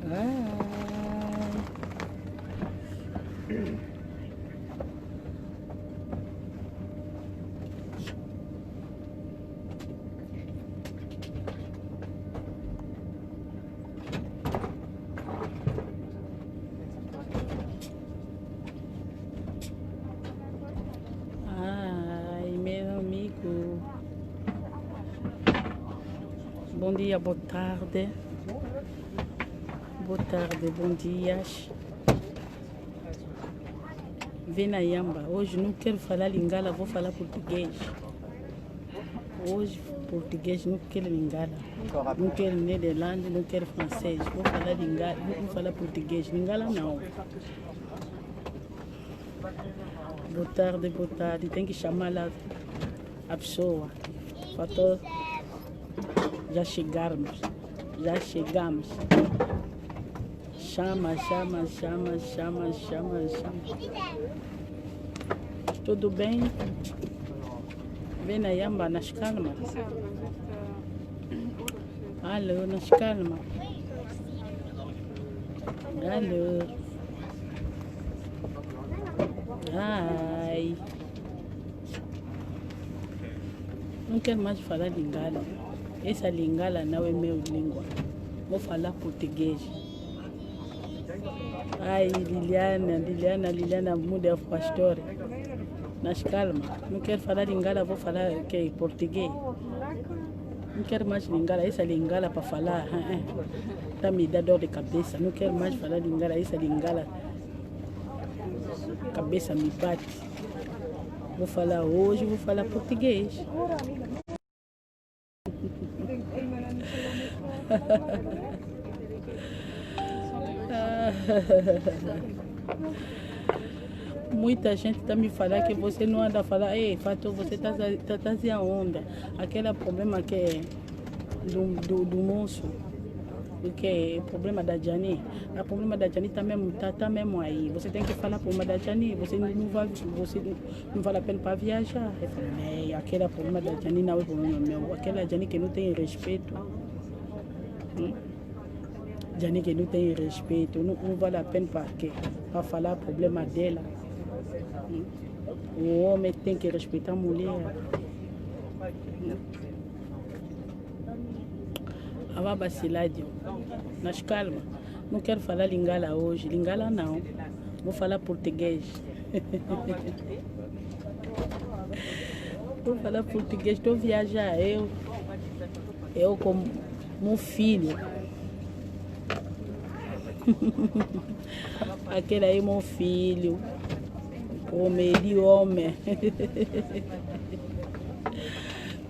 Meu amigo. Bom dia, boa tarde. Boa tarde, bom dias. Vem na Yamba. Hoje não quero falar Lingala, vou falar português. Hoje, português, não quero Lingala. Não quero Nederlândia, não quero francês. Vou falar Lingala, vou falar português. Lingala não. Boa tarde. Tem que chamar lá a pessoa. Faltou. Já chegamos. Chama. Tudo bem? Vem na Yamba, nas calmas. Alô, nas calmas. Alô. Ai. Não quero mais falar Lingala. Essa Lingala não é minha língua. Vou falar português. Ai, Liliana, muda o pastor. Nas calma. Não quero falar Lingala, vou falar português. Não quero mais Lingala. Essa Lingala para falar. Tá me dando dor de cabeça. Não quero mais falar Lingala. Essa Lingala. Cabeça me bate. Vou falar hoje, vou falar português. Muita gente está me falando que você não anda a falar, ei, Fato, você está a onda. Aquele problema que é do moço, que é o problema da Jani. O problema da Jani está mesmo aí. Você tem que falar para o problema da Jani. Você não vale a pena para viajar. Eu falei, aquele problema da Jani não é problema meu. Aquela Jani que não tem respeito. Jani que não tem respeito. Não vale a pena para falar o problema dela. O homem tem que respeitar a mulher. Avaba Siládio, nas calma. Não quero falar Lingala hoje. Lingala não. Vou falar português. Vou falar português. Estou a viajar. Eu como meu filho. Aquele aí meu filho. Homem de homem.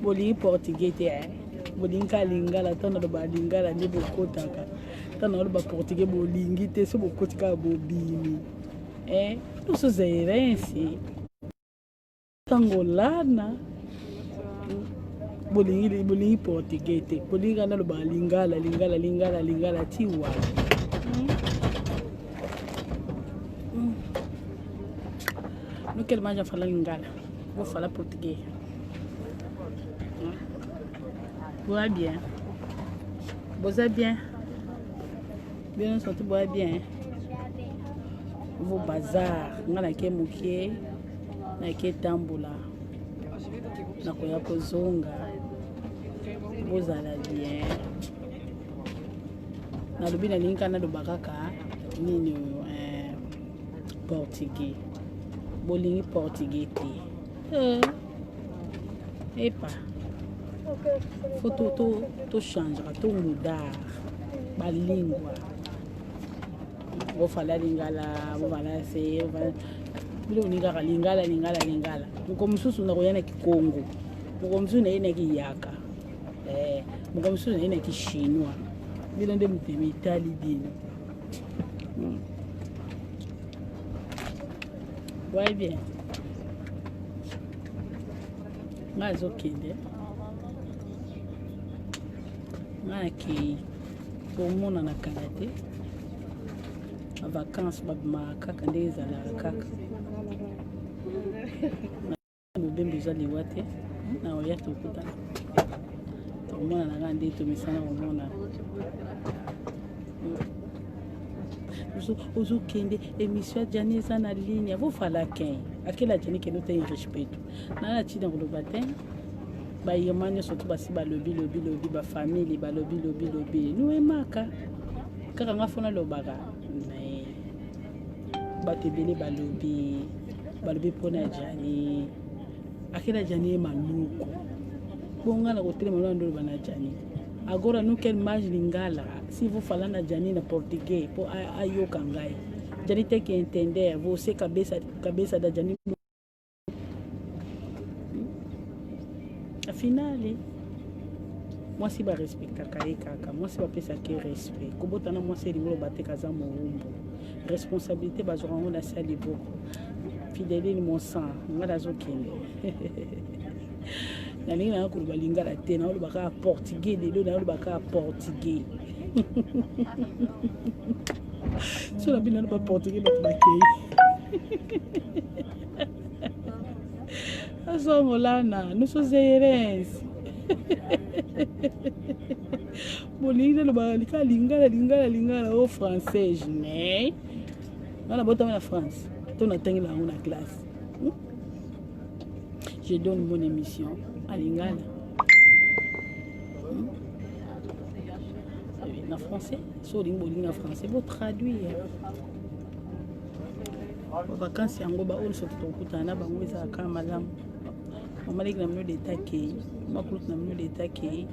Boli português é. Bolinga Lingala, tá na hora Lingala, nem bocotaka. Tá na hora português bolinga, tem só bocotica bobini. Não sou zairense. Angolana. Bolinga português, bolinga na hora Lingala, tiwa. Não quero mais falar Lingala, vou falar português. Bois bien. Bois bien. Bien, on bois bien. Vos bazar. On a qui mouké. Na qui tambula. Na koya kozonga. Vous allez bien. Na lubina linka na lubakaka. Nini portugais. Bolingi portugais te. Epa. Faut tout changer, tout mudar. Ma língua. Vou falar Lingala, vou falar assim, vou falar. Lingala. Mukomsusu na koyana Kikongo. Mukomsusu na yena Kiyaka. Mukomsusu na yena Kishinwa. Bila nde mutemi Itali bino. Ouais bien. Mazo kende. Maki pomona na karate. A vacances babma kaka ndeza la kaka. Mubembe zali wate na oya tukuta. Tomona na ngandi tumisana omona. ozo kende émission Jani eza na ligne vous fala ken akela Jani ke note irrespeto na na tina ko batin ba yemanya surtout basi ba lobi ba famille ba lobi nous emaka kaka nga fona lobaka mais batebele ba lobi pona Jani akela Jani maluko bonga na kotelema ndo bana Jani agora nous quel mage lingala si vous fallait na Jani na portugais pour ayoka ngai Jani te qui entender você cabeça da Jani a finale moi si ba respecta kaka moi si ba pesa ke respect ko botana moi c'est limolo bateka za moumbo responsabilité bazora on la sali beaucoup fidèle mon sang ngala zokende na linga na ko balingala te na olobaka portugais lelo na olobaka portugais so la bina ba portugais ba bakei aso ngolana nous sommes zérense bolinga ba lingala au français ne na bota na France to na tengela na classe. Je donne mon émission à Lingala. En français, sur l'ingolin en français, vous traduire. Les vacances, il y a un peu de choses qui sont là, il y a un peu de détails,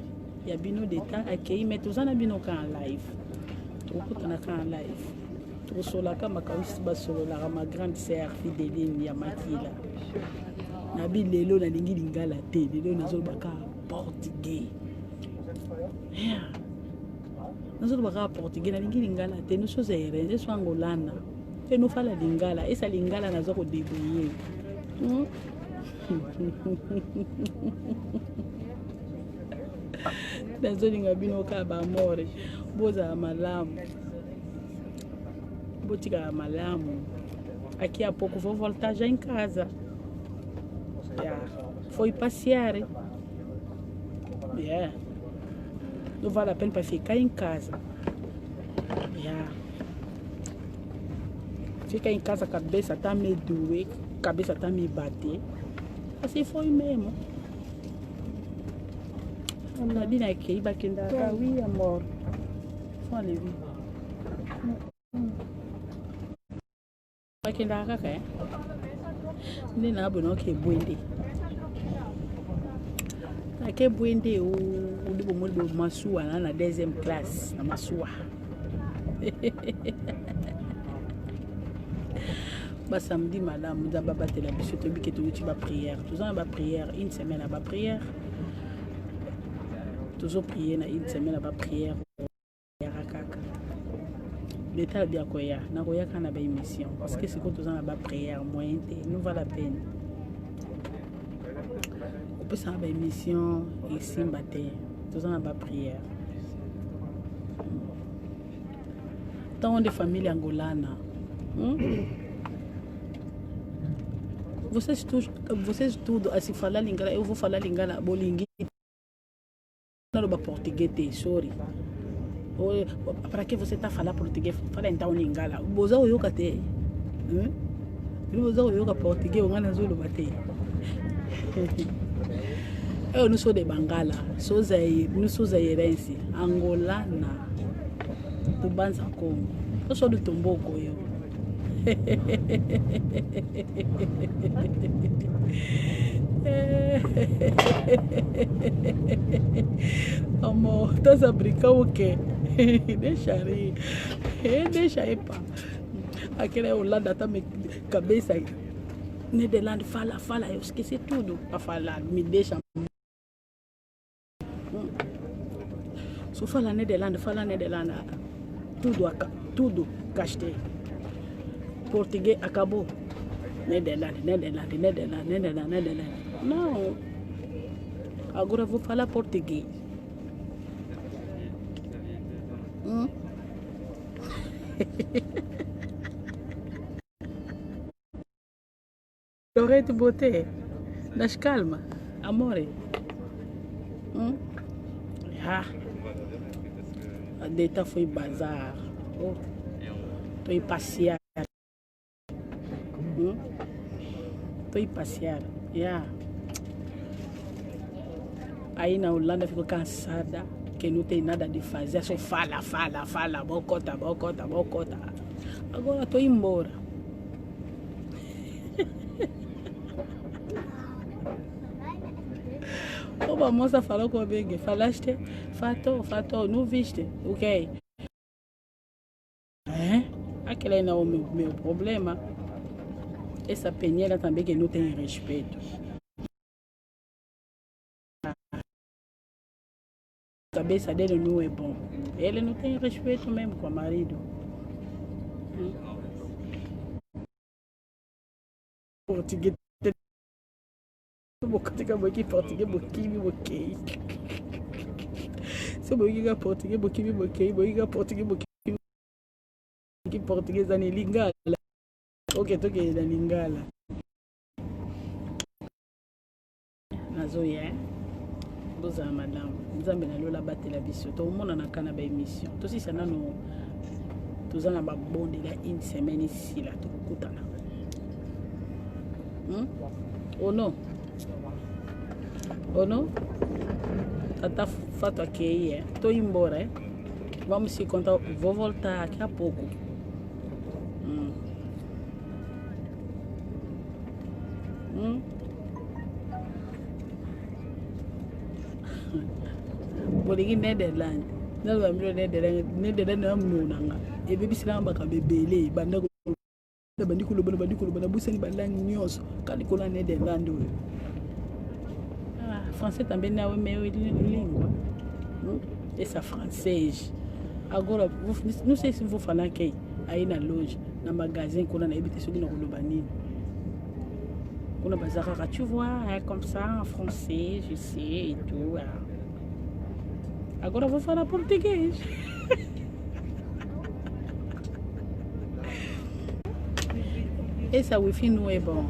il y a bino détails, mais tout ça, il y a un live. Tout en live. Tout sur la cam, ma grande sœur fidèle, il y a Mathilda. Nabi lelo na lingi lingala te lelo nazo baka portugais nazo baka portugais na lingi lingala te nous sommes zérense so angolana te nous fala lingala esa lingala nazo ko débrouiller nazo linga bino ka ba more boza malamu botika malamu aqui a pouco vou voltar já em casa. Foi passear. Não vale a pena para ficar em casa. Fica em casa, a cabeça tá me doer, a cabeça tá me bater. Assim foi mesmo. Na bina aqui, baquenda, oui, amor. Olha, baquenda, é? Ni na bono ke bwende ake bwende o libo mo masuwa na deuxième classe na masuwa ba samedi madame nous avons battu la biso to bike to uti ba prière tous en ba prière une semaine ba prière toujours prier na une semaine ba prière kaka l'état bien koya na koya kana ba émission parce que c'est quand tous en ba prière moyen nous va la peine on peut ça ba émission ici matin tous en ba prière tant de famille angolana vocês tudo assim falar lingala eu vou falar lingala bolingi não ba português te sorry para que você está falando português? Fala então lingala. Boza o yoga te. Boza o yoga português, o ngana zulu bate. Eu não sou de Bangala, não sou zairense, angolana, do Banza Congo. Eu sou do Tomboco eu. Amor, estás a brincar o quê? Deixa aí. Deixa aí, pá. Aquela Holanda tá me cabeça aí. Nederlândia, fala, eu esqueci tudo para falar. Me deixa. Se fala Nederlândia, tudo gastei. Português acabou. Nederlândia. Não. Agora vou falar português. Lorete Boté, nas calma, amore. A deita foi bazar. toipasiara toipasiara yeah. Aí na Holanda ficou cansada que não tem nada de fazer, só fala, bocota. Agora tô embora. A moça falou comigo, falaste, fato, não viste, ok? Aquele aí não é o meu problema. Essa penheira também que não tem respeito. A cabeça dele não é bom. Ele não tem respeito mesmo com o marido. Português. Português, português ni lingala. Ok, toke na lingala. Nazoya. Boza madame. Nzambe na lola batela biso. To mona na kana ba émission. To sisa nano tozana ba bonde la une semaine ici là to kutana. Oh non. Tata fato aqui, tô indo embora, Vamos se contar, vou voltar daqui a pouco. Boligi Netherlands. Não vai me Netherlands não munanga. E bebê se lamba com bebê, banda bandikulo bana busani balani nyos kali kola Netherlands. Français também não é minha língua. Essa francês. Agora, não sei se vou falar aqui, aí na loja, na magazine, quando na ebite sugi na Kolobanini. Quando bazar, tu vois, é comme ça, en français, je sais, et tout. Agora vou falar português. Essa wifi não é bom.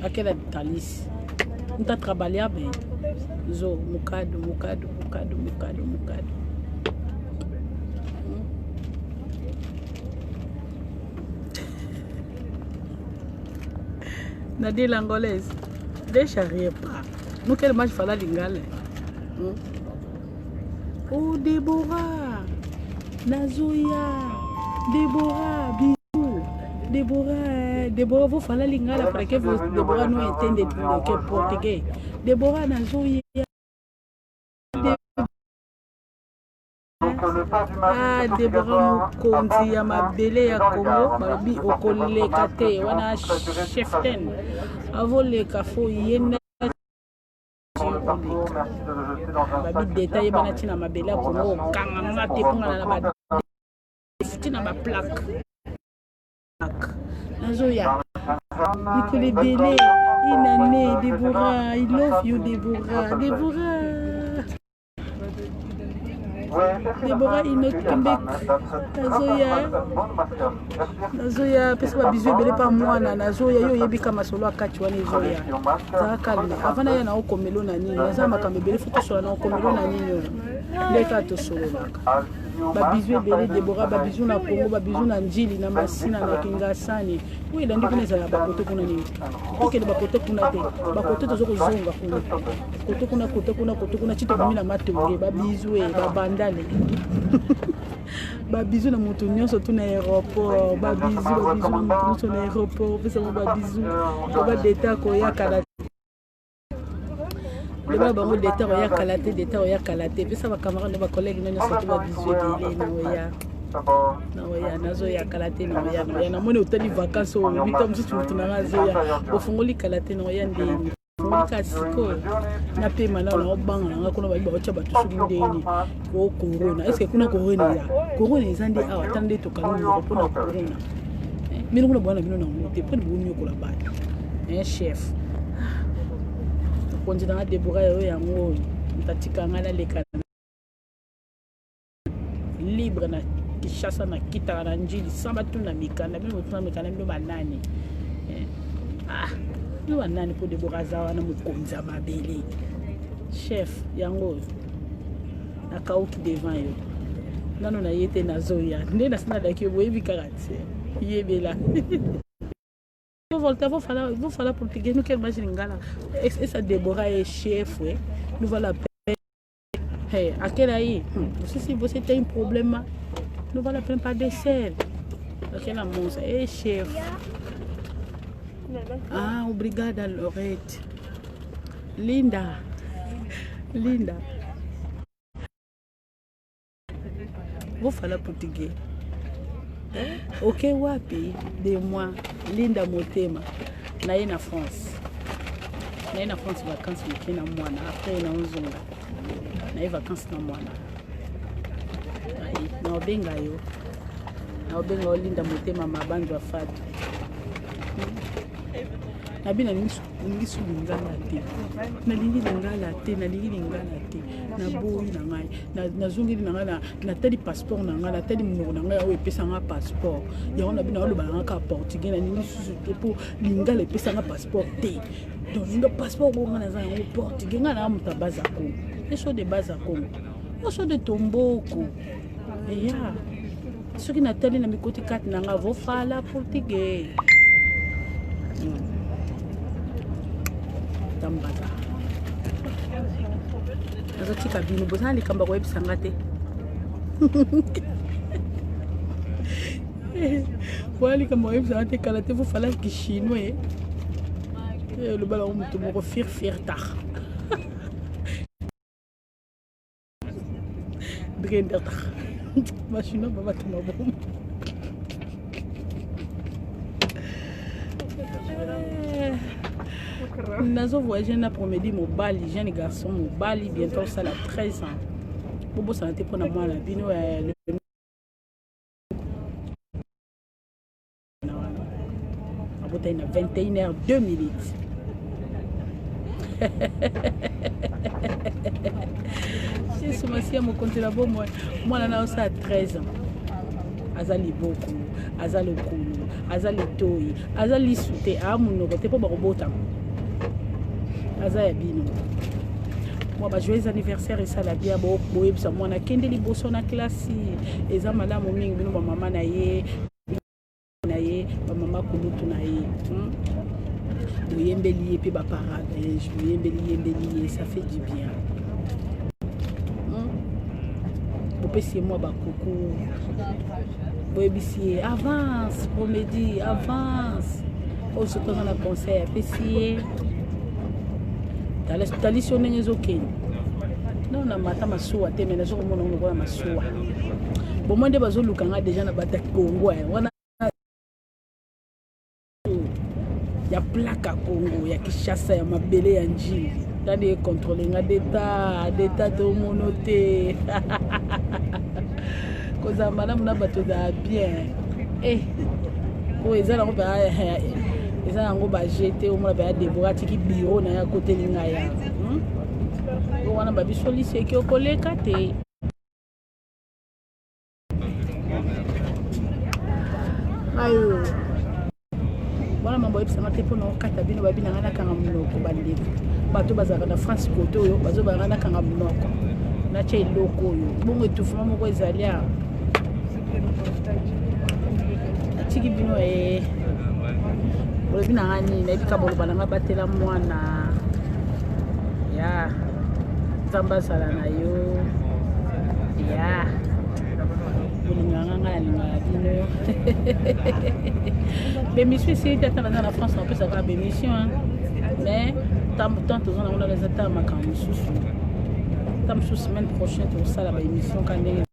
Aquela de Thalys. Não está trabalhando bem. Zo, mukado. Nadie l'angolaise. Deixa rire pas. Não quero mais falar lingala. Oh, Déborah. Nazoya. Déborah, vou falar lingala para que Déborah não entende o que é português. Déborah Nazoya. Déborah Mukonzi ya mabele ya Congo babi okoleka te wana cheften avoleka fo yenda babi detail bana tina mabele ya Congo kanga na te ponga na ba tina ba plaque Nazoya ikole bele inane Déborah I love you Déborah Déborah Inokembek Nazoya pesa ba bizu ebele pa mwana Nazoya yo yebika masolo akati wana ezoya za kalme avana ya na okomelo na nini naza makambe ebele futo sola na okomelo na nini ndeka to solo naka ba bizu ebele Déborah ba bizu na Congo ba bizu na Njili na Masina na Kingasani oui dandi kuna za ba koto kuna nini okele ba koto kuna te ba koto tozo kozonga kuna koto kuna chito bimi na matenge ba bizu ba bandale ba bizu na moto nyonso tu na aéroport ba bizu na moto nyonso na aéroport pesa ba bizu ba deta ko ya kala le ba bango deta ko ya kalate pesa ba camarade ba collègue nyonso tu ba bizu ebele na oya Nazoya kalate na oya na moni otali vacances o bita msusu tuna Nazoya ofungoli kalate na oya ndeni siko na pema na obanga na kuna ba ocha batusu ndeni ko corona est-ce que kuna corona ezandi awa tande to kalungu ko na corona mimi kuna bwana bino na mote poni buni ko la bato chef konji na Déborah yo yango ntatika ngala leka libre na Kishasa na kita na Njili samba tu na mikanda bino tuna mikanda bino banani no banani po Déborah zawa na mukonza mabele chef yango nakauki devant yo nano na yete Nazoya nde na sina daki boyebi karate Yébela. Vous voltez, vous fallait portugais, nous quelle machine ngala. Et ça Déborah est chef, ouais. Nous voilà hey, à quelle aïe? Si vous avez un problème, nous voilà plein pas de sel. À quelle amuse? Eh chef. Ah, obrigada Lorette. Linda. Linda. Vous fallait portugais. Ok, wapi de moi, Linda Motema, naye na France. Naye na France vacances wiki na mwana, après na uzunga. Naye vacances na mwana. Na obenga yo. Na obenga Linda Motema mabandu afatu. Nabina ningisu lingala te. Nalingi lingala te, nalingi lingala te. Na boyi na ngai, na zungi na ngai na tali passeport na ngai, na tali munoko na ngai o pesa nga passeport. Ya on a bina o ba nga portugais na ningi susu te po lingala pesa nga passeport te. Donc ninga passeport ko nga na za ngo portugais nga na muta baza ko. Eso de baza ko. Eso de Tomboko. Ya. Soki na tali na mikoti 4 na nga vo fala portugais. Tambaza. Nazo kabine bozana likamba kwa ebisanga te. Wali kama ebisanga te kala te fala ki chinois. Le bala mutu moko fir tar. Brender tar. Machine baba tuma bom. Nazo voyager na promedi mobali, jeune garçon mobali, bientôt ça a 13 ans. Bobo santé pour na moi la bino le abota ina 21h02 minutes. C'est ce monsieur mon compte là bon moi na ça 13 ans. Azali beaucoup, azali kulu, azali toyi, azali soute amuno te po ba robota. Azaya bino. Moi ba joyeux anniversaire et ça la bien bo boyebsa mwana kende liboso na classe eza malamu mingi bino ba mama na ye ba mama kulutu na ye. Boyembeli pe ba parade, je boyembeli ça fait du bien. Bopesi moi ba coucou. Boyebisi avance, Promedi avance. Au surtout dans la concert, pesier. Tali sonne nyezoke. Non na mata masuwa te mena zo mona ngo na masuwa. Bo monde bazo lukanga déjà na bata Congo wana ya plaka Congo ya Kishasa ya mabele ya njili. Tadi contrôler nga d'état to monote. Koza madame na bato da bien. Ko ezala ngo ba ezala ngo ba jeter au moins ba Déborah tiki bureau na ya côté linga ya. Wana ba biso lycée ki okoleka te. Ayo. Voilà mambo yebisa ngate pona okata bino babina ngana kanga munoko bandeko. Bato bazaka na France koto oyo bazo bangana kanga munoko. Na che loko oyo. Bongo etufuma moko ezali ya. Tiki bino bina ngani na bika bolo balanga batela mwana. Ya. Tamba sala na yo. Ya. Bémission ici, tu dans la France, on peut savoir bémission, mais tant on a les attaques à Macamou. Tant semaine prochaine, pour ça, la émission quand même.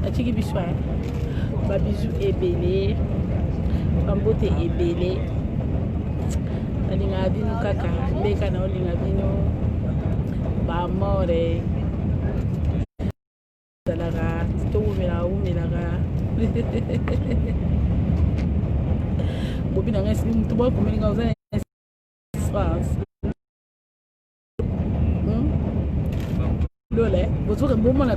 Atiki bisou, babizou ebélé, bambote ebélé. Alinga bino kaka, beka na olinga bino. Ba more dalara to umela bobina ngesi mtu ba kumelinga uzana France lole bozoke bomona